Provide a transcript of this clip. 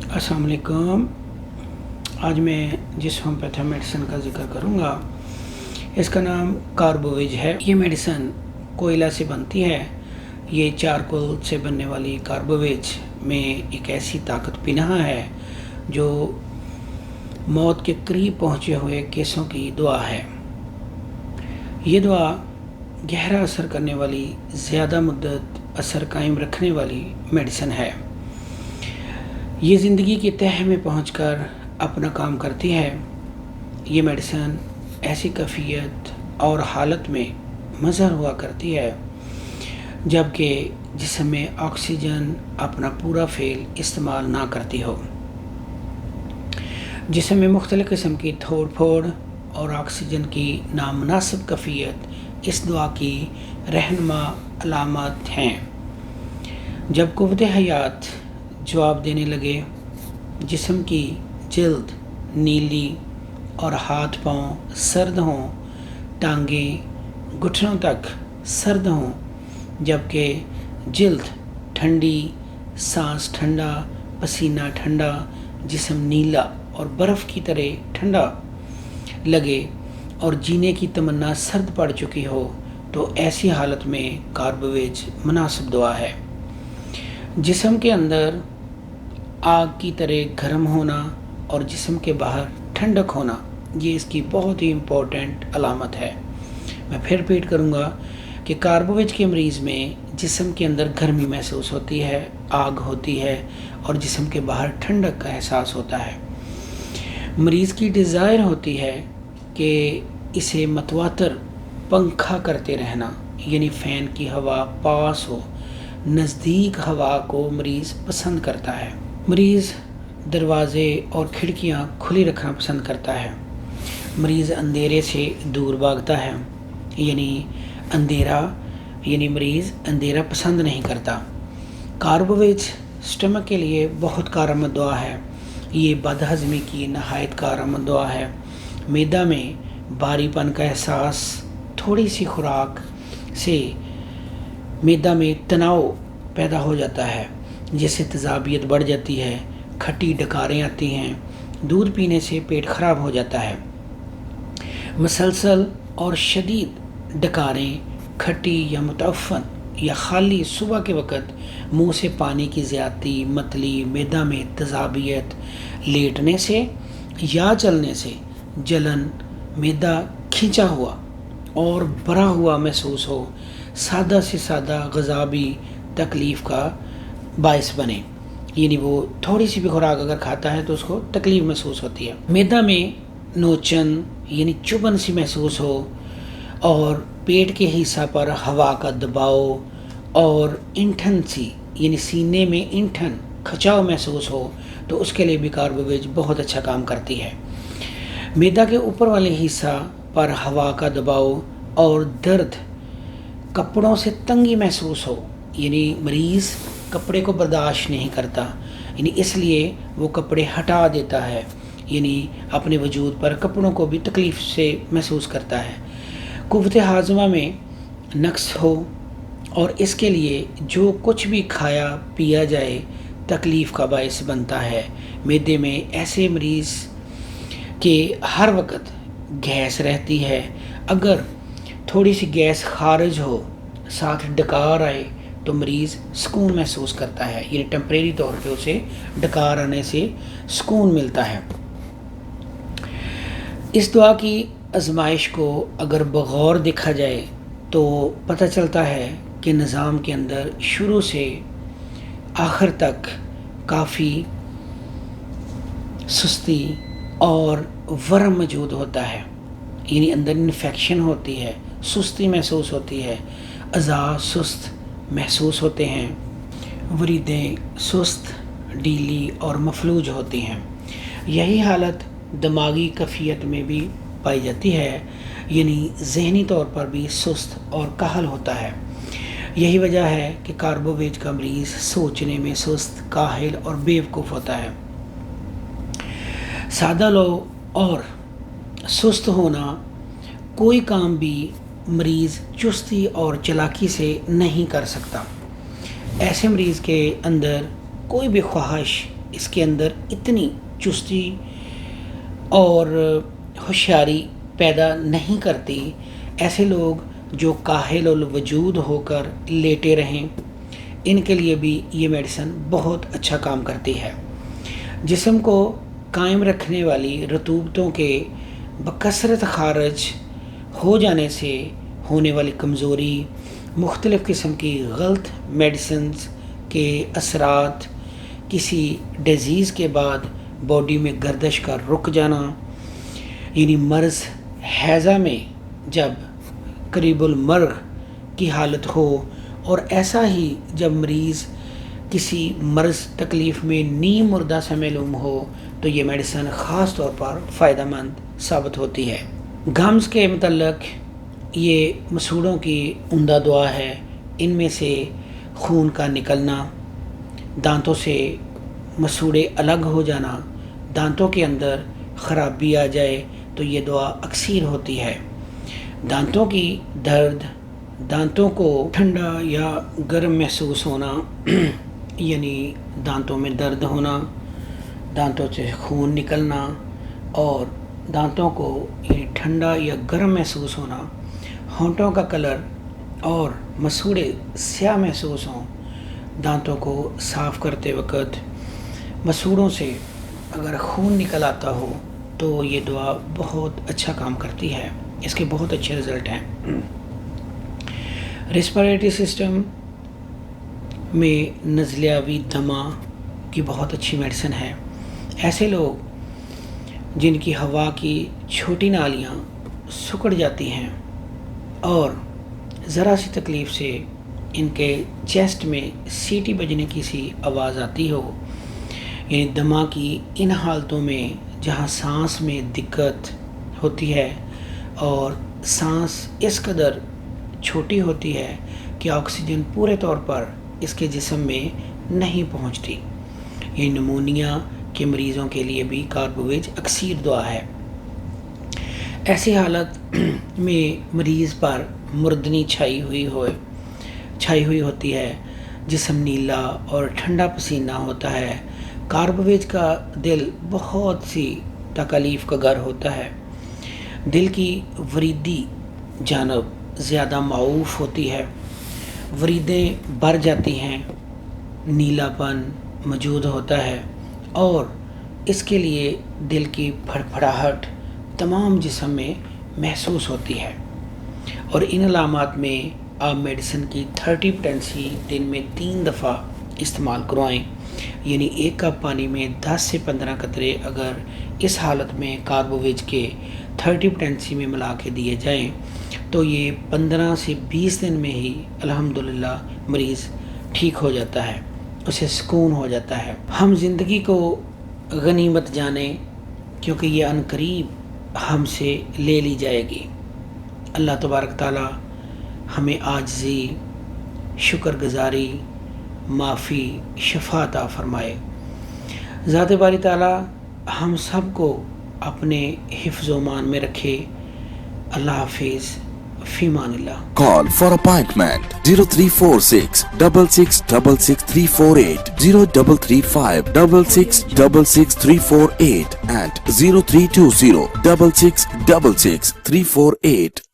अस्सलाम वालेकुम। आज मैं जिस होम्योपैथी मेडिसिन का ज़िक्र करूँगा इसका नाम कार्बोवेज है। ये मेडिसिन कोयला से बनती है। ये चारकोल से बनने वाली कार्बोवेज में एक ऐसी ताकत पिनाह है जो मौत के करीब पहुँचे हुए केसों की दुआ है। ये दुआ गहरा असर करने वाली, ज़्यादा मुद्दत असर कायम रखने वाली मेडिसिन है। ये ज़िंदगी की तह में पहुंचकर अपना काम करती है। ये मेडिसिन ऐसी कैफियत और हालत में मज़हर हुआ करती है जबकि जिस्म में ऑक्सीजन अपना पूरा फ़ेल इस्तेमाल ना करती हो। जिस्म में मुख्तलिफ़ किस्म की थोड़ फोड़ और ऑक्सीजन की नामुनासिब कैफियत इस दुआ की रहनुमा अलामत हैं। जब क़ुव्वत हयात जवाब देने लगे, जिस्म की जल्द नीली और हाथ पाँव सर्द हों, टांगें घुटनों तक सर्द हों, जबकि जल्द ठंडी, सांस ठंडा, पसीना ठंडा, जिस्म नीला और बर्फ़ की तरह ठंडा लगे और जीने की तमन्ना सर्द पड़ चुकी हो, तो ऐसी हालत में कार्बोवेज मुनासिब दुआ है। जिस्म के अंदर आग की तरह गर्म होना और जिस्म के बाहर ठंडक होना, ये इसकी बहुत ही इम्पोर्टेंट अलामत है। मैं फिर रिपीट करूँगा कि कार्बोवेज के मरीज़ में जिस्म के अंदर गर्मी महसूस होती है, आग होती है और जिस्म के बाहर ठंडक का एहसास होता है। मरीज़ की डिज़ायर होती है कि इसे मतवातर पंखा करते रहना, यानी फ़ैन की हवा पास हो, नज़दीक हवा को मरीज़ पसंद करता है। मरीज़ दरवाज़े और खिड़कियाँ खुली रखना पसंद करता है। मरीज़ अंधेरे से दूर भागता है, यानी मरीज़ अंधेरा पसंद नहीं करता। कार्बोवेज स्टमक के लिए बहुत कारआमद दुआ है। ये बदहज़मी की नहायत कारआमद दुआ है। मैदा में भारीपन का एहसास, थोड़ी सी खुराक से मैदा में तनाव पैदा हो जाता है, जिससे तेज़ाबियत बढ़ जाती है, खट्टी डकारें आती हैं, दूध पीने से पेट ख़राब हो जाता है। मसलसल और शदीद डकारें, खट्टी या मुतअफ़्फ़न या खाली सुबह के वक़्त मुंह से पानी की ज़्यादती, मतली, मैदा में तेज़ाबियत, लेटने से या चलने से जलन, मैदा खिंचा हुआ और भरा हुआ महसूस हो, सादा से सादा ग़िज़ा भी तकलीफ़ का बायस बने, यानी वो थोड़ी सी भी खुराक अगर खाता है तो उसको तकलीफ़ महसूस होती है। मैदा में नोचन यानी चुभन सी महसूस हो और पेट के हिस्सा पर हवा का दबाव और ईंठन सी, यानी सीने में ईंठन खचाव महसूस हो, तो उसके लिए भी कार्बोवेज बहुत अच्छा काम करती है। मैदा के ऊपर वाले हिस्सा पर हवा का दबाव और दर्द, कपड़ों से तंगी महसूस हो, यानी मरीज़ कपड़े को बर्दाश्त नहीं करता, यानी इसलिए वो कपड़े हटा देता है, यानी अपने वजूद पर कपड़ों को भी तकलीफ़ से महसूस करता है। क़ुव्वत हाज़मा में नक्स हो और इसके लिए जो कुछ भी खाया पिया जाए तकलीफ़ का बायस बनता है। मैदे में ऐसे मरीज़ के हर वक्त गैस रहती है। अगर थोड़ी सी गैस खारिज हो, साथ डकार आए, तो मरीज़ सुकून महसूस करता है, यानी टेम्परेरी तौर पे उसे डकार आने से सुकून मिलता है। इस दुआ की आजमाइश को अगर बगौर देखा जाए तो पता चलता है कि निज़ाम के अंदर शुरू से आखिर तक काफ़ी सुस्ती और वरम मौजूद होता है, यानी अंदर इन्फेक्शन होती है, सुस्ती महसूस होती है, अज़ा सुस्त महसूस होते हैं, वरीदें सुस्त, ढीली और मफलूज होती हैं। यही हालत दिमागी कैफियत में भी पाई जाती है, यानी ज़हनी तौर पर भी सुस्त और काहल होता है। यही वजह है कि कार्बोवेज का मरीज़ सोचने में सुस्त, काहिल और बेवकूफ़ होता है। सादा लो और सुस्त होना, कोई काम भी मरीज़ चुस्ती और चालाकी से नहीं कर सकता। ऐसे मरीज़ के अंदर कोई भी ख्वाहिश اس کے اندر اتنی چستی اور ہوشیاری پیدا نہیں کرتی. ایسے لوگ جو کاہل الوجود ہو کر لیٹے رہیں، ان کے لیے بھی یہ میڈیسن بہت اچھا کام کرتی ہے. جسم کو قائم رکھنے والی رطوبتوں کے بکثرت خارج ہو جانے سے ہونے والی کمزوری، مختلف قسم کی غلط میڈیسنز کے اثرات، کسی ڈیزیز کے بعد باڈی میں گردش کا رک جانا، یعنی مرض حیضہ میں جب قریب المرگ کی حالت ہو، اور ایسا ہی جب مریض کسی مرض تکلیف میں نیم مردہ سے معلوم ہو تو یہ میڈیسن خاص طور پر فائدہ مند ثابت ہوتی ہے. گمز کے متعلق یہ مسوڑوں کی عمدہ دعا ہے. ان میں سے خون کا نکلنا، دانتوں سے مسوڑے الگ ہو جانا، دانتوں کے اندر خرابی آ جائے تو یہ دعا اکثیر ہوتی ہے. دانتوں کی درد، دانتوں کو ٹھنڈا یا گرم محسوس ہونا، یعنی دانتوں میں درد ہونا، دانتوں سے خون نکلنا اور دانتوں کو یعنی ٹھنڈا یا گرم محسوس ہونا، ہونٹوں کا کلر اور مسوڑے سیاہ محسوس ہوں. دانتوں کو صاف کرتے وقت مسوڑوں سے اگر خون نکل آتا ہو تو یہ دعا بہت اچھا کام کرتی ہے. اس کے بہت اچھے رزلٹ ہیں. ریسپیریٹری سسٹم میں نزلہ دمہ کی بہت اچھی میڈیسن ہے. ایسے لوگ جن کی ہوا کی چھوٹی نالیاں سکڑ جاتی ہیں اور ذرا سی تکلیف سے ان کے چیسٹ میں سیٹی بجنے کی سی آواز آتی ہو، یعنی دمہ کی ان حالتوں میں جہاں سانس میں دقت ہوتی ہے اور سانس اس قدر چھوٹی ہوتی ہے کہ آکسیجن پورے طور پر اس کے جسم میں نہیں پہنچتی. یہ نمونیا کے مریضوں کے لیے بھی کاربوویج اکثیر دعا ہے. ایسی حالت میں مریض پر مردنی چھائی ہوئی ہوتی ہے، جسم نیلا اور ٹھنڈا پسینہ ہوتا ہے. کاربوویج کا دل بہت سی تکالیف کا گھر ہوتا ہے. دل کی وریدی جانب زیادہ معوف ہوتی ہے، وریدیں بڑھ جاتی ہیں، نیلا پن موجود ہوتا ہے اور اس کے لیے دل کی پھڑپھڑاہٹ تمام جسم میں محسوس ہوتی ہے. اور ان علامات میں آپ میڈیسن کی 30 پوٹینسی دن میں 3 دفعہ استعمال کروائیں، یعنی 1 کپ پانی میں 10 سے 15 قطرے اگر اس حالت میں کاربوویج کے 30 پوٹینسی میں ملا کے دیے جائیں تو یہ 15 سے 20 دن میں ہی الحمدللہ مریض ٹھیک ہو جاتا ہے، اسے سکون ہو جاتا ہے. ہم زندگی کو غنیمت جانیں کیونکہ یہ عنقریب ہم سے لے لی جائے گی. اللہ تبارک تعالی ہمیں عاجزی، شکر گزاری، معافی، شفا عطا فرمائے. ذات باری تعالی ہم سب کو اپنے حفظ و امان میں رکھے. اللہ حافظ. فی Aman Ullah. Call for appointment 0346 6666 348 0335 6666 348 and 0320 6666 348.